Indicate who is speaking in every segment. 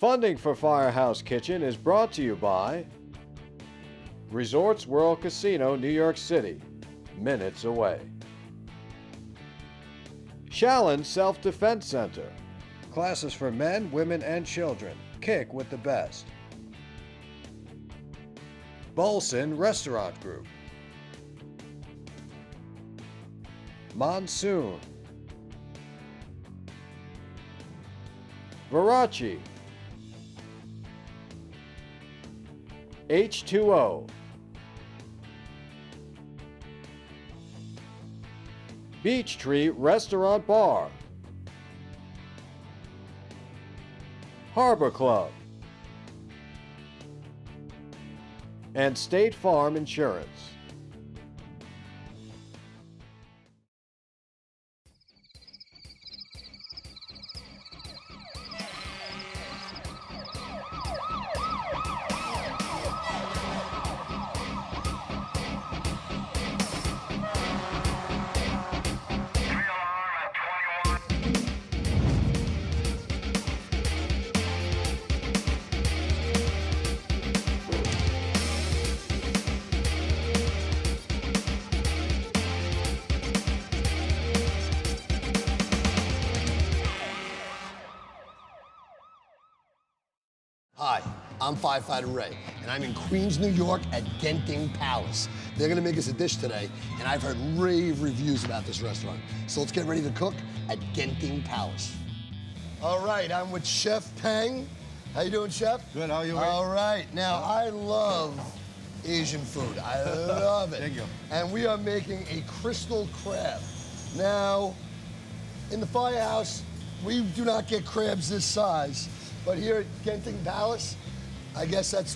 Speaker 1: Funding for Firehouse Kitchen is brought to you by Resorts World Casino, New York City, minutes away. Shallon Self-Defense Center. Classes for men, women, and children. Kick with the best. Bolson Restaurant Group. Monsoon. Verace. H2O. Beech Tree Restaurant Bar. Harbor Club. And State Farm Insurance.
Speaker 2: Hi, I'm Firefighter Ray, and I'm in Queens, New York at Genting Palace. They're gonna make us a dish today, and I've heard rave reviews about this restaurant. So let's get ready to cook at Genting Palace. All right, I'm with Chef Peng. How you doing, Chef?
Speaker 3: Good, how are you?
Speaker 2: All right, now I love Asian food. I love it.
Speaker 3: Thank you.
Speaker 2: And we are making a crystal crab. Now, in the firehouse, we do not get crabs this size. But here at Genting Palace, I guess that's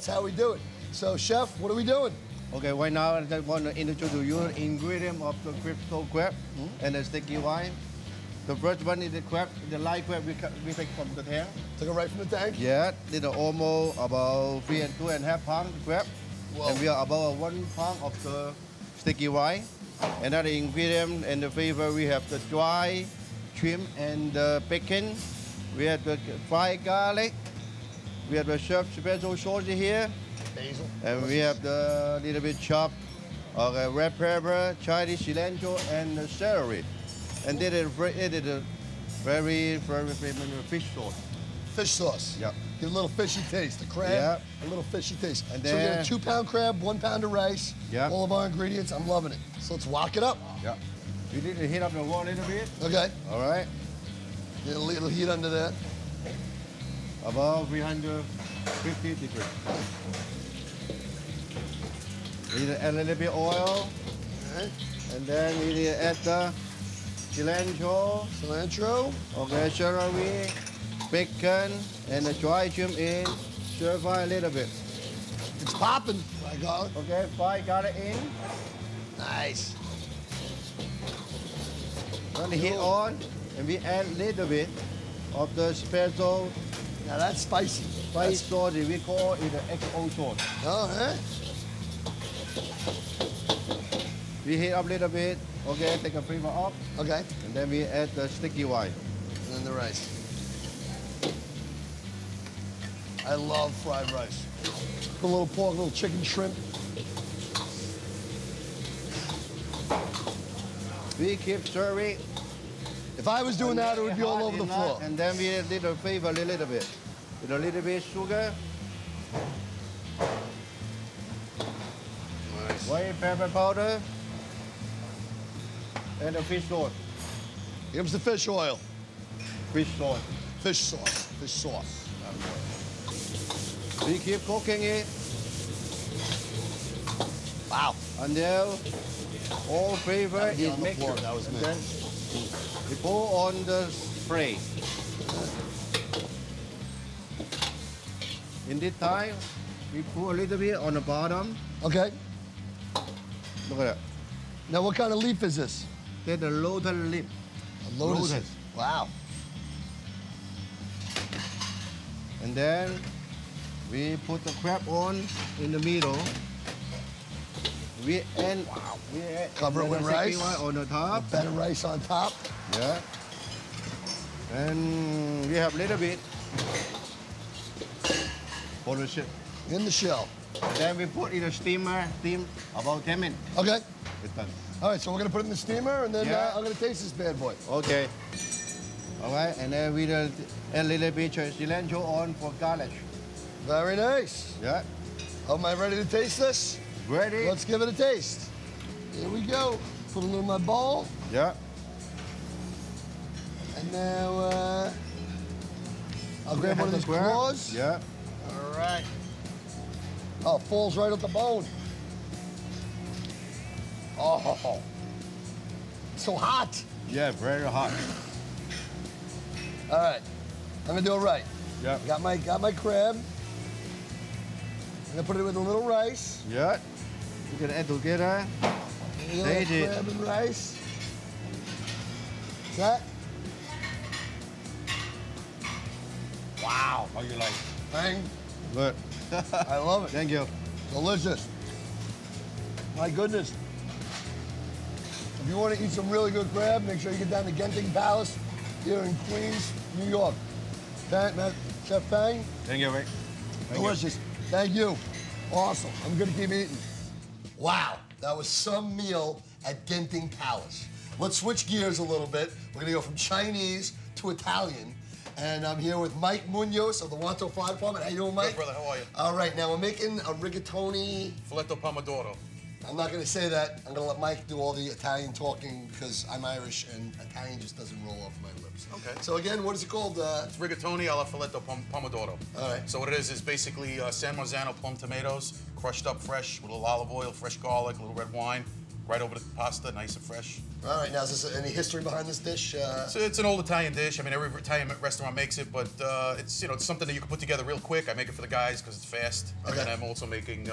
Speaker 2: how we do it. So, Chef, what are we doing?
Speaker 3: Okay, right now I just want to introduce to you the ingredient of the crystal crab and the sticky wine. The first one is the crab, the live crab we take from the tank.
Speaker 2: Took it right from the tank?
Speaker 3: Yeah, it's almost about 2.5 pounds crab.
Speaker 2: Whoa.
Speaker 3: And we are about 1 pound of the sticky wine. Another ingredient and the flavor, we have the dry shrimp and the bacon. We have the fried garlic. We have the chef special sauce here.
Speaker 2: Basil.
Speaker 3: And we have the little bit chopped red pepper, Chinese cilantro, and the celery. And it is a very famous fish sauce.
Speaker 2: Fish sauce.
Speaker 3: Yeah.
Speaker 2: Get a little fishy taste. The crab,
Speaker 3: Yeah.
Speaker 2: a little fishy taste.
Speaker 3: And
Speaker 2: so we
Speaker 3: then-
Speaker 2: got a 2-pound crab, 1 pound of rice.
Speaker 3: Yeah.
Speaker 2: All of our ingredients. I'm loving it. So let's wok it up.
Speaker 3: Yeah. You need to heat up the water a little bit.
Speaker 2: Okay.
Speaker 3: All right.
Speaker 2: Get a little heat under that.
Speaker 3: About 350 degrees. We need to add a little bit oil.
Speaker 2: Okay.
Speaker 3: And then we need to add the cilantro.
Speaker 2: Cilantro.
Speaker 3: Okay, celery, bacon, and the dry shrimp in. Stir fry a little bit.
Speaker 2: It's popping. My God.
Speaker 3: Okay, fry garlic in.
Speaker 2: Nice.
Speaker 3: Turn the heat on, and we add a little bit of the special
Speaker 2: Now that's spicy.
Speaker 3: spice sauce. We call it the XO sauce.
Speaker 2: Oh, huh?
Speaker 3: We heat up a little bit. Okay, take a flavor off,
Speaker 2: Okay.
Speaker 3: and then we add the sticky wine.
Speaker 2: And then the rice. I love fried rice. Put a little pork, a little chicken, shrimp.
Speaker 3: We keep stirring.
Speaker 2: If I was doing that, it would be all over the floor.
Speaker 3: And then we add the flavor a little bit. With a little bit sugar,
Speaker 2: Nice.
Speaker 3: white pepper powder, and the fish sauce.
Speaker 2: Here comes the fish oil.
Speaker 3: Fish sauce.
Speaker 2: Fish sauce. Fish sauce.
Speaker 3: We keep cooking it
Speaker 2: Wow.
Speaker 3: until all flavor
Speaker 2: That would be
Speaker 3: is
Speaker 2: on the
Speaker 3: mixed.
Speaker 2: floor if that was
Speaker 3: And
Speaker 2: me.
Speaker 3: then we pour on the spray. In this time, we put a little bit on the bottom.
Speaker 2: Okay.
Speaker 3: Look at that.
Speaker 2: Now, what kind of leaf is this?
Speaker 3: That's the lotus leaf.
Speaker 2: A lotus.
Speaker 3: Lotus.
Speaker 2: Wow.
Speaker 3: And then we put the crab on in the middle. We add
Speaker 2: Cover it with rice.
Speaker 3: on the top.
Speaker 2: Better rice on top.
Speaker 3: Yeah. And we have a little bit for the ship.
Speaker 2: In the shell.
Speaker 3: Then we put in a steamer, steam about 10 minutes.
Speaker 2: Okay.
Speaker 3: It's done.
Speaker 2: All right, so we're gonna put it in the steamer, and then
Speaker 3: Yeah.
Speaker 2: I'm gonna taste this bad boy.
Speaker 3: Okay. All right, and then we add a little bit of cilantro on for garnish.
Speaker 2: Very nice.
Speaker 3: Yeah.
Speaker 2: Am I ready to taste this?
Speaker 3: Ready?
Speaker 2: Let's give it a taste. Here we go. Put a little in my bowl,
Speaker 3: Yeah.
Speaker 2: and now I'll grab one of these claws.
Speaker 3: Yeah.
Speaker 2: All right. Oh, it falls right off the bone. Oh, so hot.
Speaker 3: Yeah, very hot.
Speaker 2: All right, I'm gonna do it right.
Speaker 3: Yeah.
Speaker 2: Got my crab. I'm gonna put it with a little rice.
Speaker 3: Yeah. You can add together.
Speaker 2: A little
Speaker 3: Taste it.
Speaker 2: crab and rice. That. Wow.
Speaker 3: How you like?
Speaker 2: Bang.
Speaker 3: Good.
Speaker 2: I love it.
Speaker 3: Thank you.
Speaker 2: Delicious. My goodness. If you want to eat some really good crab, make sure you get down to Genting Palace here in Queens, New York. Chef Fang,
Speaker 3: Thank you, mate.
Speaker 2: delicious. Thank you. Awesome. I'm going to keep eating. Wow, that was some meal at Genting Palace. Let's switch gears a little bit. We're going to go from Chinese to Italian. And I'm here with Mike Munoz of the Wantaugh Fire Department. How you doing, Mike?
Speaker 4: Good, brother. How are you?
Speaker 2: All right, now we're making a rigatoni.
Speaker 4: Filetto pomodoro.
Speaker 2: I'm not going to say that. I'm going to let Mike do all the Italian talking because I'm Irish and Italian just doesn't roll off my lips.
Speaker 4: Okay.
Speaker 2: So again, what is it called?
Speaker 4: It's rigatoni alla filetto pomodoro.
Speaker 2: All right.
Speaker 4: So what it is basically San Marzano plum tomatoes, crushed up fresh with a little olive oil, fresh garlic, a little red wine, right over the pasta, nice and fresh.
Speaker 2: All right, now is there any history behind this dish?
Speaker 4: So it's an old Italian dish. I mean, every Italian restaurant makes it, but it's it's something that you can put together real quick. I make it for the guys because it's fast.
Speaker 2: Okay.
Speaker 4: And I'm also making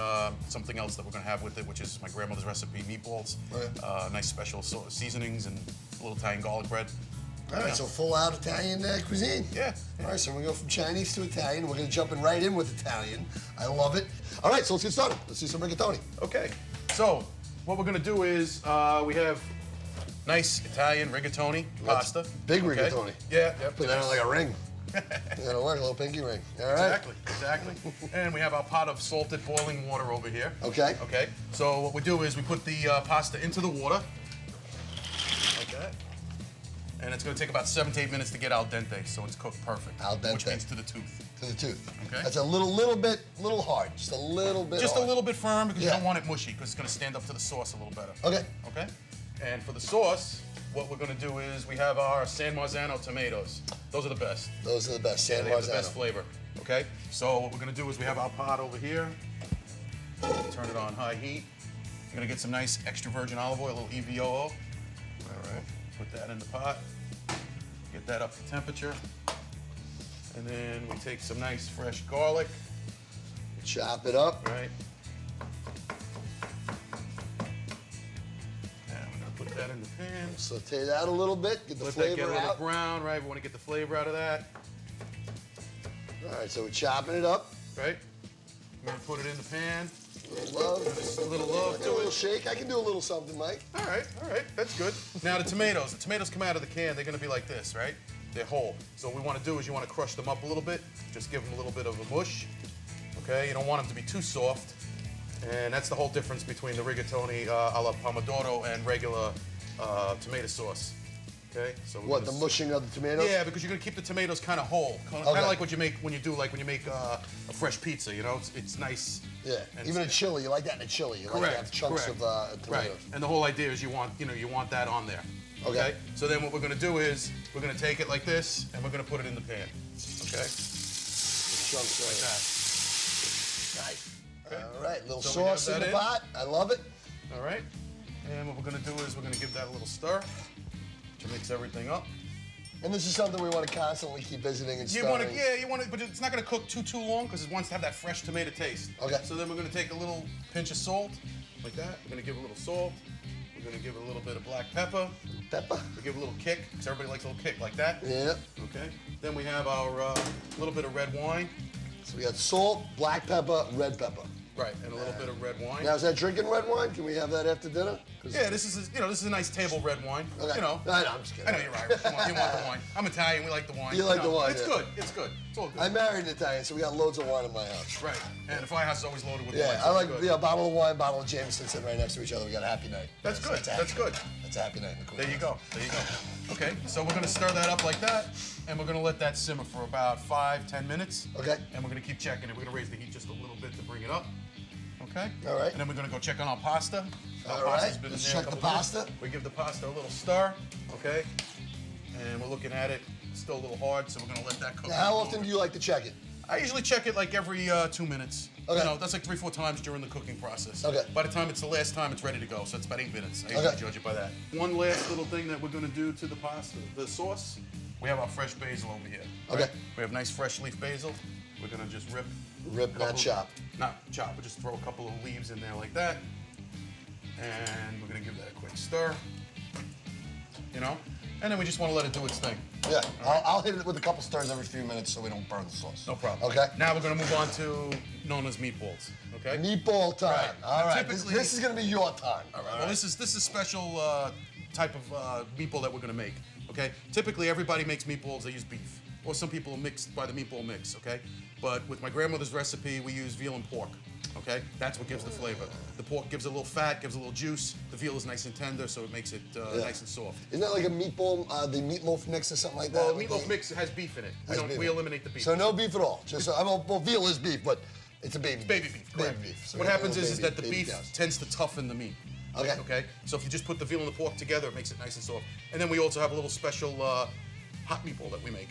Speaker 4: something else that we're gonna have with it, which is my grandmother's recipe, meatballs,
Speaker 2: Okay.
Speaker 4: nice special seasonings, and a little Italian garlic bread.
Speaker 2: All right, so full out Italian cuisine.
Speaker 4: Yeah.
Speaker 2: All right, so we're going to go from Chinese to Italian. We're going to jump in right in with Italian. I love it. All right, so let's get started. Let's do some rigatoni.
Speaker 4: Okay, so what we're gonna do is we have nice Italian rigatoni pasta.
Speaker 2: Big
Speaker 4: okay?
Speaker 2: rigatoni.
Speaker 4: Yeah,
Speaker 2: Put that on like a ring. It'll work, a little pinky ring. All right.
Speaker 4: Exactly. And we have our pot of salted boiling water over here.
Speaker 2: Okay.
Speaker 4: Okay, so what we do is we put the pasta into the water, like that. And it's gonna take about 7 to 8 minutes to get al dente, so it's cooked perfect.
Speaker 2: Al dente.
Speaker 4: Which means to the tooth.
Speaker 2: To the tooth.
Speaker 4: Okay.
Speaker 2: That's a little hard. Just a little bit
Speaker 4: Just
Speaker 2: hard.
Speaker 4: a little bit firm because
Speaker 2: Yeah.
Speaker 4: you don't want it mushy because it's gonna stand up to the sauce a little better.
Speaker 2: Okay.
Speaker 4: Okay? And for the sauce, what we're gonna do is we have our San Marzano tomatoes. Those are the best.
Speaker 2: Those are the best. San
Speaker 4: They have the
Speaker 2: Marzano.
Speaker 4: best flavor. Okay? So what we're gonna do is we have our pot over here. Turn it on high heat. We're gonna get some nice extra virgin olive oil, a little EVOO. All right. Put that in the pot. Get that up to temperature. And then we take some nice fresh garlic,
Speaker 2: Chop it up.
Speaker 4: right? And we're gonna put that in the pan.
Speaker 2: Saute that a little bit. Get the
Speaker 4: Let that get a
Speaker 2: flavor
Speaker 4: little
Speaker 2: out.
Speaker 4: brown, right? We wanna get the flavor out of that,
Speaker 2: All right, so we're chopping it up.
Speaker 4: right? We're gonna put it in the pan.
Speaker 2: Love.
Speaker 4: Just a little love
Speaker 2: Do a
Speaker 4: to
Speaker 2: little
Speaker 4: it.
Speaker 2: shake. I can do a little something, Mike.
Speaker 4: All right, that's good. Now the tomatoes come out of the can, they're gonna be like this, right? They're whole. So what we wanna do is you wanna crush them up a little bit, just give them a little bit of a mush, okay? You don't want them to be too soft. And that's the whole difference between the rigatoni alla pomodoro and regular tomato sauce, okay? So we're
Speaker 2: What,
Speaker 4: gonna
Speaker 2: the mushing of the tomatoes?
Speaker 4: Yeah, because you're gonna keep the tomatoes kind of whole, kind
Speaker 2: Okay.
Speaker 4: of like what you make when you make a fresh pizza. You know, it's nice.
Speaker 2: Yeah,
Speaker 4: And
Speaker 2: even a
Speaker 4: it's-
Speaker 2: chili. You like that in a chili. You like to have chunks of
Speaker 4: Right.
Speaker 2: tomatoes.
Speaker 4: And the whole idea is you want that on there.
Speaker 2: Okay.
Speaker 4: So then what we're gonna do is we're gonna take it like this and we're gonna put it in the pan. Okay.
Speaker 2: Chunks
Speaker 4: Like
Speaker 2: right
Speaker 4: that.
Speaker 2: Nice.
Speaker 4: Okay.
Speaker 2: All right, little
Speaker 4: So we have
Speaker 2: sauce in
Speaker 4: that
Speaker 2: the pot. I love it.
Speaker 4: All right. And what we're gonna do is we're gonna give that a little stir to mix everything up.
Speaker 2: And this is something we want to constantly keep visiting and
Speaker 4: You want
Speaker 2: stirring.
Speaker 4: to, you want to, but it's not going to cook too long because it wants to have that fresh tomato taste.
Speaker 2: Okay.
Speaker 4: So then we're going to take a little pinch of salt, like that. We're going to give a little salt. We're going to give it a little bit of black pepper.
Speaker 2: Pepper.
Speaker 4: We give it a little kick because everybody likes a little kick like that.
Speaker 2: Yeah.
Speaker 4: Okay. Then we have our little bit of red wine.
Speaker 2: So we got salt, black pepper, red pepper.
Speaker 4: Right, and a little bit of red wine.
Speaker 2: Now, is that drinking red wine? Can we have that after dinner?
Speaker 4: Yeah, this is a nice table red wine.
Speaker 2: Okay.
Speaker 4: You know.
Speaker 2: No, I'm just kidding.
Speaker 4: I know you're Irish. You want the wine. I'm Italian. We like the wine.
Speaker 2: You like the wine,
Speaker 4: It's
Speaker 2: yeah.
Speaker 4: good. It's good. It's all good.
Speaker 2: I married an Italian, so we got loads of wine in my house.
Speaker 4: Right, and the firehouse is always loaded with wine.
Speaker 2: Yeah,
Speaker 4: so
Speaker 2: I like
Speaker 4: it's good.
Speaker 2: a bottle of wine, bottle of Jameson sitting right next to each other. We got a happy night.
Speaker 4: That's good. That's good.
Speaker 2: That's a happy night in the
Speaker 4: There
Speaker 2: cooking.
Speaker 4: you go. There you go. Okay, so we're gonna stir that up like that, and we're gonna let that simmer for about 5-10 minutes.
Speaker 2: Okay.
Speaker 4: And we're gonna keep checking it. We're gonna raise the heat just a little bit to bring it up. Okay.
Speaker 2: All right.
Speaker 4: And then we're gonna go check on our pasta. Our
Speaker 2: All right,
Speaker 4: pasta's been in
Speaker 2: let's
Speaker 4: there a
Speaker 2: check the
Speaker 4: couple minutes.
Speaker 2: pasta.
Speaker 4: We give the pasta a little stir. Okay. And we're looking at it. It's still a little hard, so we're gonna let that cook.
Speaker 2: Now, how often do you like to check it?
Speaker 4: I usually check it like every 2 minutes.
Speaker 2: Okay.
Speaker 4: You know, that's like 3-4 times during the cooking process.
Speaker 2: Okay.
Speaker 4: By the time it's the last time, it's ready to go. So it's about 8 minutes. I usually
Speaker 2: Okay.
Speaker 4: judge it by that. One last little thing that we're gonna do to the pasta, the sauce. We have our fresh basil over here.
Speaker 2: Okay.
Speaker 4: We have nice fresh leaf basil. We're gonna just rip.
Speaker 2: Rip, not chop.
Speaker 4: Not chop, but just throw a couple of leaves in there like that. And we're gonna give that a quick stir. You know? And then we just wanna let it do its thing.
Speaker 2: Yeah, I'll hit it with a couple stirs every few minutes so we don't burn the sauce.
Speaker 4: No problem.
Speaker 2: Okay.
Speaker 4: Now we're gonna move on to known as meatballs. Okay?
Speaker 2: Meatball time.
Speaker 4: Right.
Speaker 2: All right.
Speaker 4: Typically-
Speaker 2: This is gonna be your time.
Speaker 4: All right. Well, this is a special type of meatball that we're gonna make. Okay. Typically, everybody makes meatballs. They use beef, or some people are mixed by the meatball mix. Okay. But with my grandmother's recipe, we use veal and pork. Okay. That's what gives the flavor. The pork gives a little fat, gives a little juice. The veal is nice and tender, so it makes it nice and soft.
Speaker 2: Isn't that like a meatball, the meatloaf mix or something like that?
Speaker 4: Well, meatloaf mix has beef in it. We eliminate the beef.
Speaker 2: So no beef at all. Just well, veal is beef, but it's a baby.
Speaker 4: Baby beef.
Speaker 2: Baby
Speaker 4: Correct.
Speaker 2: beef. So
Speaker 4: What
Speaker 2: we got
Speaker 4: happens
Speaker 2: little
Speaker 4: is
Speaker 2: baby-
Speaker 4: that the
Speaker 2: baby
Speaker 4: beef
Speaker 2: cows.
Speaker 4: tends to toughen the meat.
Speaker 2: Okay.
Speaker 4: Okay. So if you just put the veal and the pork together, it makes it nice and soft. And then we also have a little special hot meatball that we make.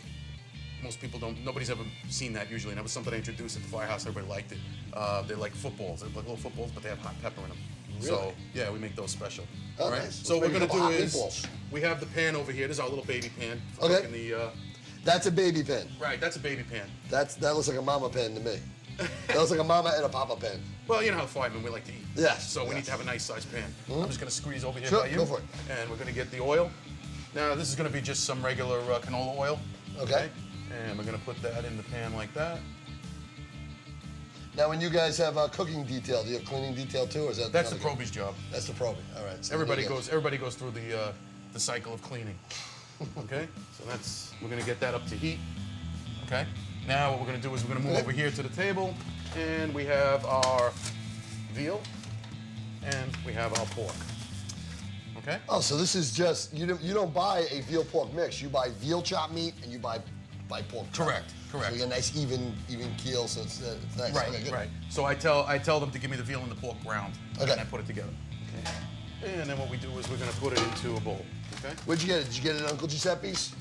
Speaker 4: Most people don't. Nobody's ever seen that usually. And that was something I introduced at the firehouse. Everybody liked it. They're like footballs. They're like little footballs, but they have hot pepper in them. So
Speaker 2: Really?
Speaker 4: yeah, we make those special.
Speaker 2: Oh,
Speaker 4: All right.
Speaker 2: nice.
Speaker 4: So what
Speaker 2: Let's
Speaker 4: we're
Speaker 2: make a
Speaker 4: gonna
Speaker 2: couple
Speaker 4: do
Speaker 2: hot
Speaker 4: is
Speaker 2: meatballs.
Speaker 4: we have the pan over here. This is our little baby pan. For
Speaker 2: Okay.
Speaker 4: cooking the,
Speaker 2: That's a baby pan.
Speaker 4: right. That's a baby pan.
Speaker 2: That looks like a mama pan to me. That looks like a mama and a papa pan.
Speaker 4: Well, you know how firemen we like to eat.
Speaker 2: Yes,
Speaker 4: So we
Speaker 2: yes.
Speaker 4: need to have a nice sized pan. I'm just gonna squeeze over here
Speaker 2: Sure,
Speaker 4: by you.
Speaker 2: go for it.
Speaker 4: And we're gonna get the oil. Now this is gonna be just some regular canola oil.
Speaker 2: Okay.
Speaker 4: And we're gonna put that in the pan like that.
Speaker 2: Now, when you guys have cooking detail, do you have cleaning detail too, or is that?
Speaker 4: That's the
Speaker 2: another guy?
Speaker 4: probie's job.
Speaker 2: That's the probie. All right. So
Speaker 4: Everybody
Speaker 2: you guys-
Speaker 4: goes through the cycle of cleaning. Okay. So we're gonna get that up to heat. Okay. Now what we're gonna do is we're gonna move
Speaker 2: Okay.
Speaker 4: over here to the table, and we have our veal, and we have our pork. Okay.
Speaker 2: Oh, so this is just you don't buy a veal pork mix. You buy veal chopped meat and you buy pork. chop.
Speaker 4: Correct, correct.
Speaker 2: So you get a nice even keel, so it's nice.
Speaker 4: Right,
Speaker 2: Okay, good.
Speaker 4: right. So I tell them to give me the veal and the pork ground,
Speaker 2: Okay.
Speaker 4: and I put it together. Okay. And then what we do is we're gonna put it into a bowl. Okay.
Speaker 2: Where'd you get it? Did you get it at Uncle Giuseppe's?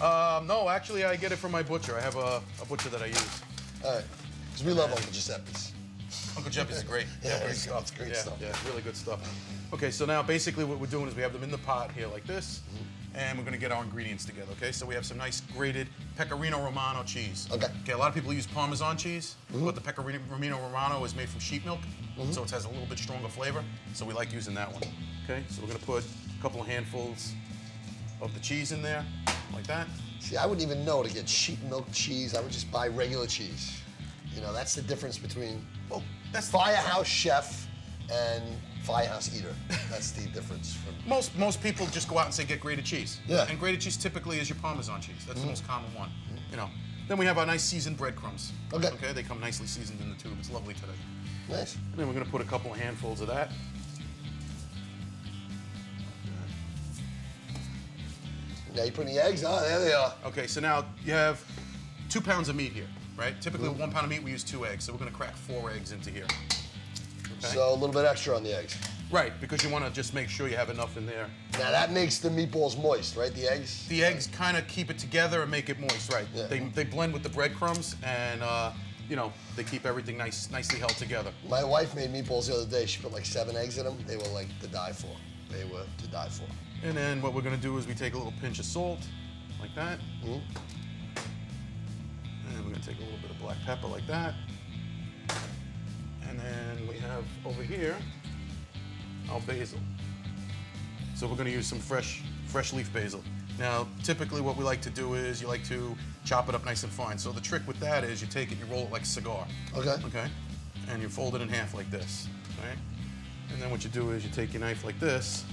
Speaker 4: No, actually I get it from my butcher. I have a butcher that I use.
Speaker 2: All right. Because we love Uncle Giuseppe's.
Speaker 4: Uncle Jeff is great.
Speaker 2: Yeah,
Speaker 4: great
Speaker 2: it's
Speaker 4: stuff.
Speaker 2: great
Speaker 4: yeah,
Speaker 2: stuff.
Speaker 4: Yeah, really good stuff. Okay, so now basically what we're doing is we have them in the pot here like this, and we're gonna get our ingredients together, okay? So we have some nice grated Pecorino Romano cheese.
Speaker 2: Okay.
Speaker 4: Okay, a lot of people use Parmesan cheese, but the Pecorino Romano is made from sheep milk, so it has a little bit stronger flavor, so we like using that one. Okay, so we're gonna put a couple of handfuls of the cheese in there, like that.
Speaker 2: See, I wouldn't even know to get sheep milk cheese. I would just buy regular cheese. You know, that's the difference between
Speaker 4: Well, that's
Speaker 2: Firehouse chef and Firehouse eater. That's the difference.
Speaker 4: Most people just go out and say get grated cheese.
Speaker 2: Yeah.
Speaker 4: And grated cheese typically is your Parmesan cheese. That's the most common one. You know. Then we have our nice seasoned breadcrumbs.
Speaker 2: Okay.
Speaker 4: Okay. They come nicely seasoned in the tube. It's lovely today.
Speaker 2: Nice.
Speaker 4: And then we're gonna put a couple of handfuls of that.
Speaker 2: Now you putting the eggs? Oh, there they are.
Speaker 4: Okay. So now you have 2 pounds of meat here, right? Typically with 1 pound of meat we use 2 eggs. So we're gonna crack 4 eggs into here. Okay.
Speaker 2: So a little bit extra on the eggs.
Speaker 4: Right, because you want to just make sure you have enough in there.
Speaker 2: Now that makes the meatballs moist, right? The eggs?
Speaker 4: The eggs kind of keep it together and make it moist, right?
Speaker 2: Yeah.
Speaker 4: They blend with the breadcrumbs and you know, they keep everything nicely held together.
Speaker 2: My wife made meatballs the other day. She put like 7 eggs in them. They were like to die for. They were to die for.
Speaker 4: And then what we're gonna do is we take a little pinch of salt, like that.
Speaker 2: Mhm.
Speaker 4: And we're gonna take a little bit of black pepper like that. And then we have over here our basil. So we're gonna use some fresh leaf basil. Now, typically what we like to do is you like to chop it up nice and fine. So the trick with that is you take it, you roll it like a cigar.
Speaker 2: Okay.
Speaker 4: Okay. and you fold it in half like this, right? And then what you do is you take your knife like this.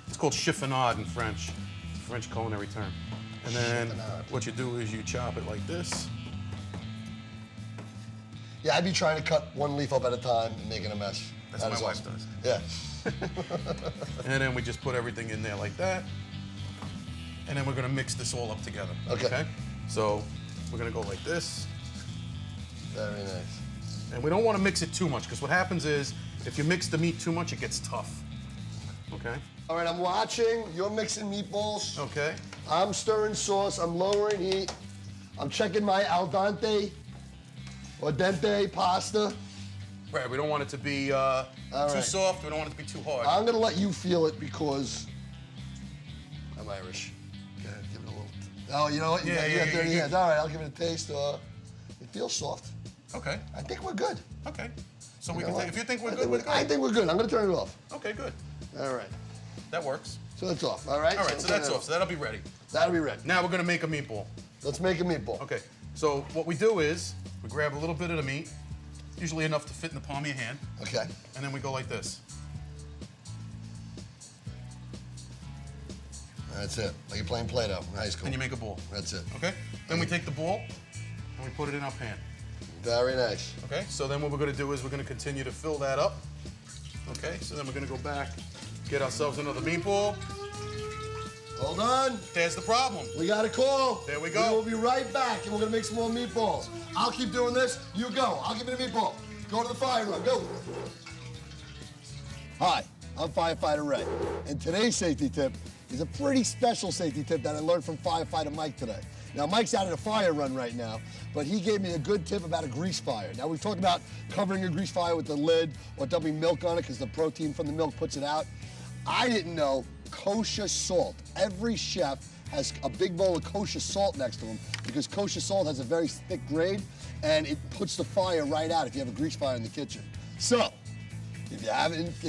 Speaker 4: It's called chiffonade in French culinary term. And then what you do is you chop it like this.
Speaker 2: Yeah, I'd be trying to cut one leaf up at a time and making a mess.
Speaker 4: That's what my wife does.
Speaker 2: Yeah.
Speaker 4: And then we just put everything in there like that. And then we're gonna mix this all up together.
Speaker 2: Okay.
Speaker 4: So we're gonna go like this.
Speaker 2: Very nice.
Speaker 4: And we don't wanna mix it too much, because what happens is, if you mix the meat too much, it gets tough. Okay?
Speaker 2: All right, I'm watching. You're mixing meatballs.
Speaker 4: Okay.
Speaker 2: I'm stirring sauce. I'm lowering heat. I'm checking my al dente or dente pasta.
Speaker 4: Right, we don't want it to be too
Speaker 2: right.
Speaker 4: soft, we don't want it to be too hard.
Speaker 2: I'm gonna let you feel it because I'm Irish. Go ahead, give it a little. Oh, you know what? You got dirty hands. All right, I'll give it a taste. It feels soft.
Speaker 4: Okay.
Speaker 2: I think we're good.
Speaker 4: Okay. So
Speaker 2: You
Speaker 4: we
Speaker 2: know
Speaker 4: can
Speaker 2: what?
Speaker 4: if you think we're
Speaker 2: I
Speaker 4: good,
Speaker 2: think
Speaker 4: we're good.
Speaker 2: I think we're good. I'm gonna turn it off.
Speaker 4: Okay, good.
Speaker 2: All right.
Speaker 4: That works.
Speaker 2: So that's off. All right.
Speaker 4: All right, so that's off. So that'll be ready.
Speaker 2: That'll be ready.
Speaker 4: Now we're gonna make a meatball.
Speaker 2: Let's make a meatball.
Speaker 4: Okay. So what we do is we grab a little bit of the meat, usually enough to fit in the palm of your hand,
Speaker 2: Okay.
Speaker 4: and then we go like this.
Speaker 2: That's it. Like you're playing Play-Doh in high school.
Speaker 4: Then you make a ball.
Speaker 2: That's it.
Speaker 4: Okay? Then we take the ball and we put it in our pan.
Speaker 2: Very nice.
Speaker 4: Okay? So then what we're gonna do is we're gonna continue to fill that up. Okay? So then we're gonna go back, get ourselves another meatball.
Speaker 2: Hold on.
Speaker 4: There's the problem.
Speaker 2: We got a call.
Speaker 4: There we go.
Speaker 2: We will be right back, and we're gonna make some more meatballs. I'll keep doing this. You go. I'll give it a meatball. Go to the fire run. Go. Hi, I'm Firefighter Ray, and today's safety tip is a pretty special safety tip that I learned from Firefighter Mike today. Now, Mike's out at a fire run right now, but he gave me a good tip about a grease fire. Now, we've talked about covering a grease fire with the lid or dumping milk on it because the protein from the milk puts it out. I didn't know kosher salt. Every chef has a big bowl of kosher salt next to him because kosher salt has a very thick grade and it puts the fire right out if you have a grease fire in the kitchen. So, if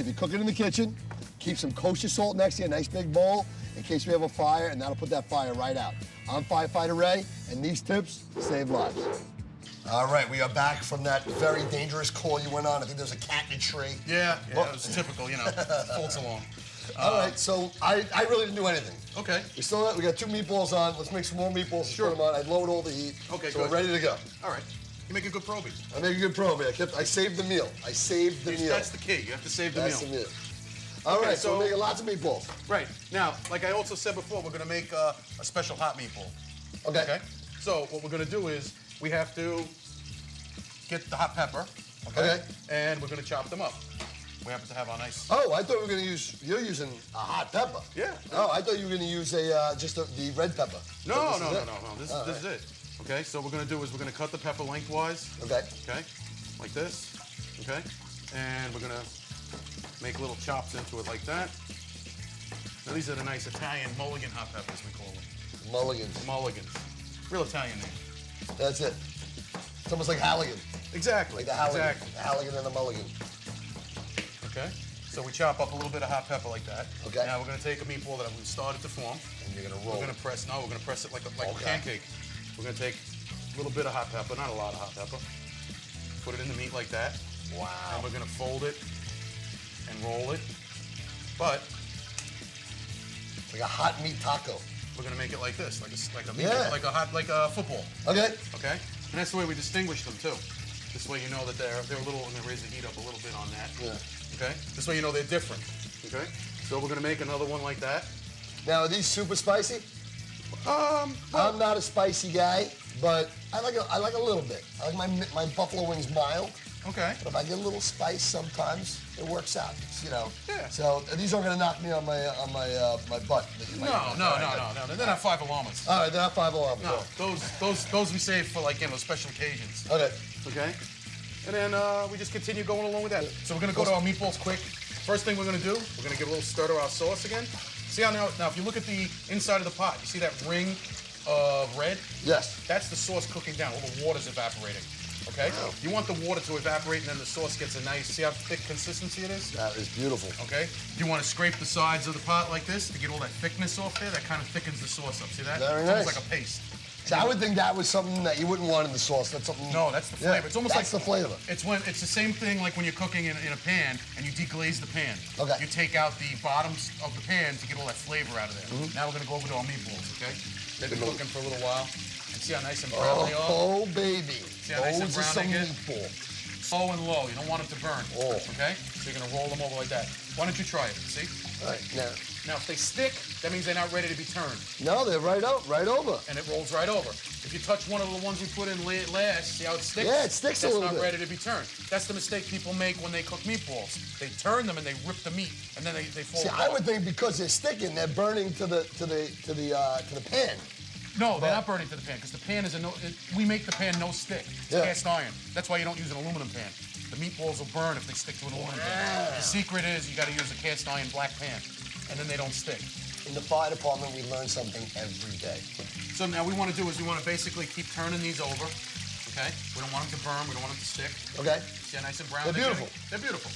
Speaker 2: you cook it in the kitchen, keep some kosher salt next to you, a nice big bowl, in case we have a fire, and that'll put that fire right out. I'm Firefighter Ray, and these tips save lives. All right, we are back from that very dangerous call you went on. I think there's a cat in a tree.
Speaker 4: Yeah, it was typical, you know, folds along.
Speaker 2: All right, so I really didn't do anything.
Speaker 4: Okay.
Speaker 2: We got 2 meatballs on. Let's make some more meatballs.
Speaker 4: Sure.
Speaker 2: Put them on. I lowered all the heat.
Speaker 4: Okay,
Speaker 2: so
Speaker 4: good.
Speaker 2: we're ready to go.
Speaker 4: All right. You make a good probie.
Speaker 2: I make a good probe. I saved the meal. I saved the meal.
Speaker 4: That's the key. You have to save the
Speaker 2: That's
Speaker 4: meal.
Speaker 2: the meal. All
Speaker 4: Okay,
Speaker 2: right, so
Speaker 4: so-
Speaker 2: we're making lots of meatballs.
Speaker 4: Right. Now, like I also said before, we're gonna make a special hot meatball.
Speaker 2: Okay.
Speaker 4: So what we're gonna do is we have to get the hot pepper.
Speaker 2: Okay.
Speaker 4: And we're gonna chop them up. We happen to have our nice.
Speaker 2: Oh, I thought we were going to use, you're using a hot pepper.
Speaker 4: Yeah.
Speaker 2: Oh, I thought you were going to use just the red pepper.
Speaker 4: No.
Speaker 2: This
Speaker 4: This is it. Okay. So what we're gonna do is we're gonna cut the pepper lengthwise.
Speaker 2: Okay.
Speaker 4: Okay. Like this. Okay. And we're gonna make little chops into it like that. Now these are the nice Italian mulligan hot peppers we call them.
Speaker 2: Mulligans.
Speaker 4: Mulligans. Real Italian name.
Speaker 2: That's it. It's almost like Halligan.
Speaker 4: Exactly.
Speaker 2: Like the Halligan.
Speaker 4: Exactly.
Speaker 2: The Halligan and the mulligan.
Speaker 4: Okay. So we chop up a little bit of hot pepper like that.
Speaker 2: Okay.
Speaker 4: Now we're gonna take a meatball that we've started to form.
Speaker 2: And you're going to roll.
Speaker 4: We're gonna press. No, we're gonna press it like a
Speaker 2: Okay.
Speaker 4: pancake. We're gonna take a little bit of hot pepper, not a lot of hot pepper. Put it in the meat like that.
Speaker 2: Wow.
Speaker 4: And we're gonna fold it and roll it. But
Speaker 2: Like a hot meat taco.
Speaker 4: we're gonna make it like this, like a meat,
Speaker 2: Yeah.
Speaker 4: like a football.
Speaker 2: Okay.
Speaker 4: Okay. And that's the way we distinguish them too. This way you know that they're a little, and they raise the heat up a little bit on that.
Speaker 2: Yeah.
Speaker 4: Okay. This way you know they're different. Okay. So we're gonna make another one like that.
Speaker 2: Now, are these super spicy?
Speaker 4: Well,
Speaker 2: I'm not a spicy guy, but I like a little bit. I like my buffalo wings mild.
Speaker 4: okay.
Speaker 2: But if I get a little spice, sometimes it works out. It's, you know.
Speaker 4: Yeah.
Speaker 2: So these aren't gonna knock me on my butt. That you might
Speaker 4: No.
Speaker 2: All right,
Speaker 4: They're not 5 alarms.
Speaker 2: All right, they're not 5 alarms.
Speaker 4: No, those we save for like special occasions.
Speaker 2: Okay.
Speaker 4: Okay. And then we just continue going along with that. So we're gonna go to our meatballs quick. First thing we're gonna do, we're gonna give a little stir to our sauce again. See how now if you look at the inside of the pot, you see that ring of red?
Speaker 2: Yes.
Speaker 4: That's the sauce cooking down. All the water's evaporating. Okay?
Speaker 2: Wow.
Speaker 4: You want the water to evaporate and then the sauce gets a nice, see how thick consistency it is?
Speaker 2: That is beautiful.
Speaker 4: Okay? You want to scrape the sides of the pot like this to get all that thickness off there. That kind of thickens the sauce up. See that?
Speaker 2: Very
Speaker 4: It's almost
Speaker 2: nice.
Speaker 4: like a paste.
Speaker 2: See, I would think that was something that you wouldn't want in the sauce. That's something.
Speaker 4: No, that's the flavor.
Speaker 2: Yeah,
Speaker 4: It's almost
Speaker 2: that's
Speaker 4: like
Speaker 2: the flavor.
Speaker 4: It's the same thing like when you're cooking in a pan and you deglaze the pan.
Speaker 2: Okay.
Speaker 4: You take out the bottoms of the pan to get all that flavor out of there. Now we're gonna go over to our meatballs, okay? They've been cooking for a little while. And see how nice and brown they are?
Speaker 2: Oh, baby.
Speaker 4: See how nice and
Speaker 2: Those are
Speaker 4: brown
Speaker 2: some
Speaker 4: they get?
Speaker 2: meatball.
Speaker 4: Low and low. You don't want them to burn.
Speaker 2: Oh.
Speaker 4: Okay? So you're gonna roll them over like that. Why don't you try it? See?
Speaker 2: All right, now.
Speaker 4: Now, if they stick, that means they're not ready to be turned.
Speaker 2: No, they're right over.
Speaker 4: And it rolls right over. If you touch one of the ones we put in last, see how it sticks?
Speaker 2: Yeah, it sticks a little
Speaker 4: That's
Speaker 2: bit.
Speaker 4: not ready to be turned. That's the mistake people make when they cook meatballs. They turn them and they rip the meat, and then they fall
Speaker 2: See,
Speaker 4: apart.
Speaker 2: I would think because they're sticking, they're burning to the pan.
Speaker 4: No, they're not burning to the pan, because the pan is we make the pan no stick. It's
Speaker 2: Yeah.
Speaker 4: cast iron. That's why you don't use an aluminum pan. The meatballs will burn if they stick to an aluminum pan. The secret is you got to use a cast iron black pan, and then they don't stick.
Speaker 2: In the fire department, we learn something every day.
Speaker 4: So now what we want to do is we want to basically keep turning these over, okay? We don't want them to burn, we don't want them to stick.
Speaker 2: Okay.
Speaker 4: See how nice and brown
Speaker 2: They're
Speaker 4: they're
Speaker 2: beautiful.
Speaker 4: getting? They're beautiful.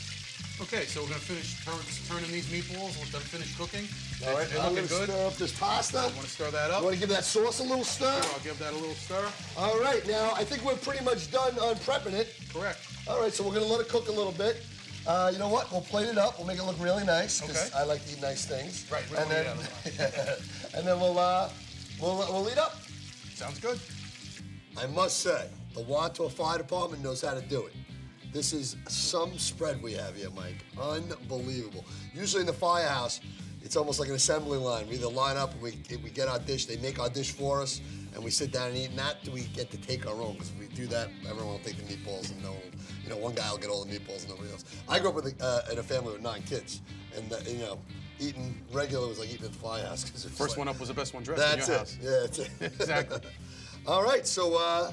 Speaker 4: Okay, so we're gonna finish turning these meatballs. Let them finish cooking.
Speaker 2: All right,
Speaker 4: They're
Speaker 2: I'm
Speaker 4: looking
Speaker 2: gonna
Speaker 4: good.
Speaker 2: stir up this pasta.
Speaker 4: You want to stir that
Speaker 2: You
Speaker 4: up?
Speaker 2: want to give that sauce a little stir?
Speaker 4: Sure, I'll give that a little stir.
Speaker 2: All right, now I think we're pretty much done on prepping it.
Speaker 4: Correct.
Speaker 2: All right, so we're gonna let it cook a little bit. You know what? We'll plate it up. We'll make it look really nice because
Speaker 4: Okay.
Speaker 2: I like to eat nice things.
Speaker 4: Right, we
Speaker 2: And
Speaker 4: don't
Speaker 2: then,
Speaker 4: eat
Speaker 2: and then we'll eat up.
Speaker 4: Sounds good.
Speaker 2: I must say, the Wantaugh Fire Department knows how to do it. This is some spread we have here, Mike. Unbelievable. Usually in the firehouse, it's almost like an assembly line. We either line up and we get our dish, they make our dish for us, and we sit down and eat. Not do we get to take our own, because if we do that, everyone will take the meatballs, and one guy will get all the meatballs and nobody else. I grew up in a family with 9 kids, and eating regular was like eating at the firehouse.
Speaker 4: First one up was the best one dressed
Speaker 2: That's
Speaker 4: in your
Speaker 2: it.
Speaker 4: house.
Speaker 2: Yeah, that's it.
Speaker 4: Exactly.
Speaker 2: All right, so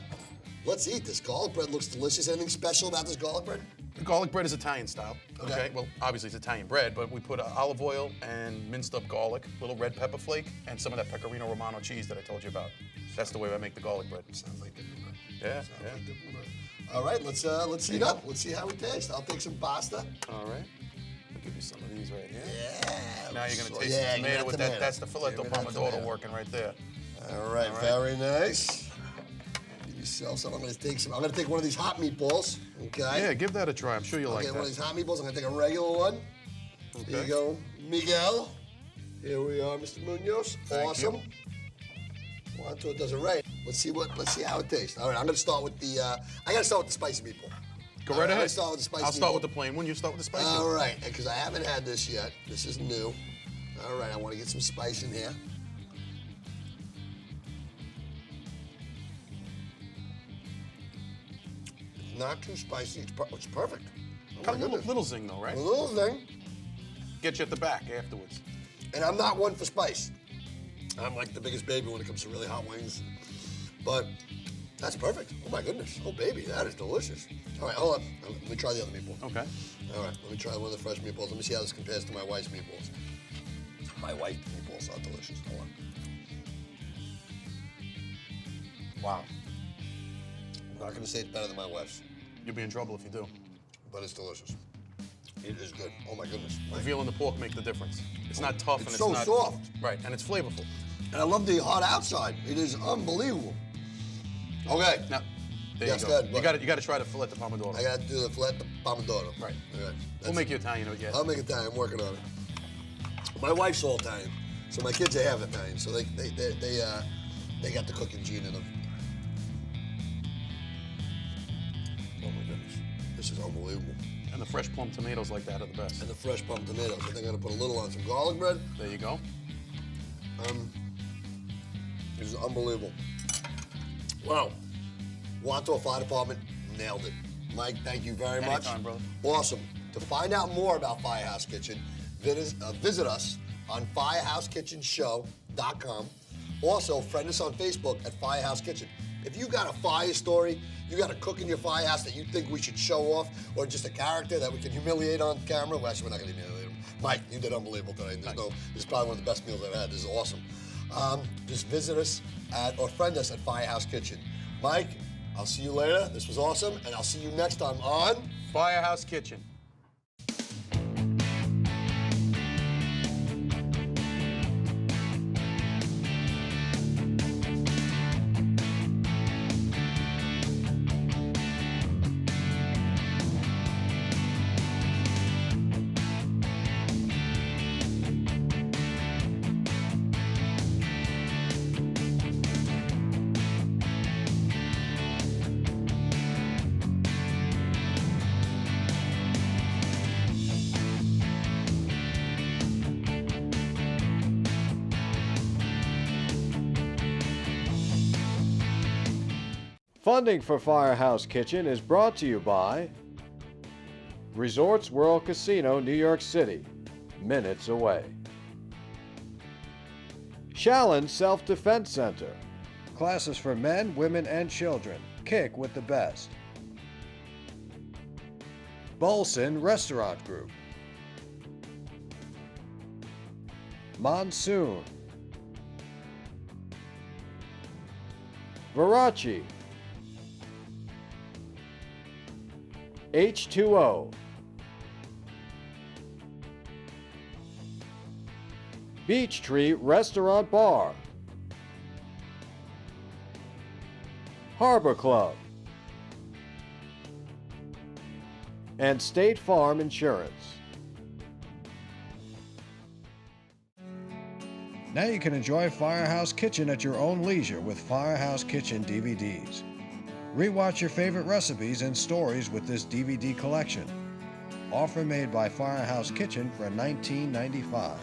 Speaker 2: let's eat this. Garlic bread looks delicious. Anything special about this garlic bread?
Speaker 4: The garlic bread is Italian style.
Speaker 2: Okay.
Speaker 4: Well, obviously it's Italian bread, but we put olive oil and minced up garlic, little red pepper flake, and some of that Pecorino Romano cheese that I told you about. That's the way I make the garlic bread.
Speaker 2: Sounds like different bread.
Speaker 4: Yeah,
Speaker 2: Sounds
Speaker 4: yeah.
Speaker 2: like different bread. All right, let's eat up. Let's see how we taste. I'll take some pasta.
Speaker 4: All right. I'll give you some of these right here.
Speaker 2: Yeah.
Speaker 4: Now you're gonna
Speaker 2: So-
Speaker 4: taste
Speaker 2: yeah,
Speaker 4: the
Speaker 2: give me
Speaker 4: tomato with
Speaker 2: tomato.
Speaker 4: that. That's the filetto
Speaker 2: Give me that
Speaker 4: pomodoro
Speaker 2: tomato.
Speaker 4: working right there.
Speaker 2: All right, very nice. Give yourself some. I'm gonna take one of these hot meatballs. Okay.
Speaker 4: Yeah, give that a try. I'm sure you'll
Speaker 2: Okay,
Speaker 4: like
Speaker 2: one of these
Speaker 4: that.
Speaker 2: hot meatballs. I'm gonna take a regular one. Here you go, Miguel. Here we are, Mr. Munoz.
Speaker 4: Thank
Speaker 2: Awesome.
Speaker 4: you.
Speaker 2: Wantaugh does it right. Let's see how it tastes. All right, I'm gonna start with the. I gotta start with the spicy meatball.
Speaker 4: Go
Speaker 2: All
Speaker 4: right
Speaker 2: I'm
Speaker 4: ahead.
Speaker 2: gonna start with the spicy
Speaker 4: I'll start
Speaker 2: meatball.
Speaker 4: with the plain one. You start with the spicy.
Speaker 2: All right, because I haven't had this yet. This is new. All right, I want to get some spice in here. It's not too spicy. It's perfect. Oh
Speaker 4: Got
Speaker 2: my
Speaker 4: a little,
Speaker 2: goodness.
Speaker 4: little zing though, right?
Speaker 2: A little thing.
Speaker 4: Get you at the back afterwards.
Speaker 2: And I'm not one for spice. I'm like the biggest baby when it comes to really hot wings. But that's perfect. Oh my goodness. Oh baby, that is delicious. All right, hold on. Let me try the other meatball.
Speaker 4: Okay.
Speaker 2: All right, let me try one of the fresh meatballs. Let me see how this compares to my wife's meatballs. My wife's meatballs are delicious. Hold on. Wow. I'm not gonna say it's better than my wife's,
Speaker 4: You'll be in trouble if you do.
Speaker 2: but it's delicious. It is good. Oh my goodness.
Speaker 4: The veal and the pork make the difference. It's not tough and
Speaker 2: It's
Speaker 4: it's
Speaker 2: so
Speaker 4: not
Speaker 2: soft.
Speaker 4: Right, and it's flavorful.
Speaker 2: And I love the hot outside. It is unbelievable. Okay.
Speaker 4: Now, there
Speaker 2: Yes,
Speaker 4: you go.
Speaker 2: good,
Speaker 4: You
Speaker 2: but-
Speaker 4: got to try the filet de pomodoro.
Speaker 2: I gotta do the filet de pomodoro.
Speaker 4: Right.
Speaker 2: Okay.
Speaker 4: We'll make you Italian again.
Speaker 2: I'll make Italian. I'm working on it. My wife's all Italian, so my kids they have Italian, so they got the cooking gene in them. Oh my goodness, this is unbelievable.
Speaker 4: And the fresh plum tomatoes like that are the best.
Speaker 2: And the fresh plum tomatoes. I think I'm gonna put a little on some garlic bread.
Speaker 4: There you go.
Speaker 2: This is unbelievable. Wow. Wantaugh Fire Department nailed it. Mike, thank you very much.
Speaker 4: Anytime, brother.
Speaker 2: Awesome. To find out more about Firehouse Kitchen, visit us on firehouse.kitchenshow.com. Also, friend us on Facebook at Firehouse Kitchen. If you got a fire story, you got a cook in your firehouse that you think we should show off, or just a character that we can humiliate on camera, well, actually, we're not going to humiliate him. Mike, you did unbelievable today. This is probably one of the best meals I've had. This is awesome. Just visit us or friend us at Firehouse Kitchen. Mike, I'll see you later. This was awesome, and I'll see you next time on
Speaker 4: Firehouse Kitchen.
Speaker 1: Funding for Firehouse Kitchen is brought to you by Resorts World Casino New York City, minutes away. Shallon Self-Defense Center. Classes for men, women, and children. Kick with the best. Bolson Restaurant Group. Monsoon. Verace. H2O. Beech Tree Restaurant Bar. Harbor Club. And State Farm Insurance. Now you can enjoy Firehouse Kitchen at your own leisure with Firehouse Kitchen DVDs. Rewatch your favorite recipes and stories with this DVD collection. Offer made by Firehouse Kitchen for $19.95.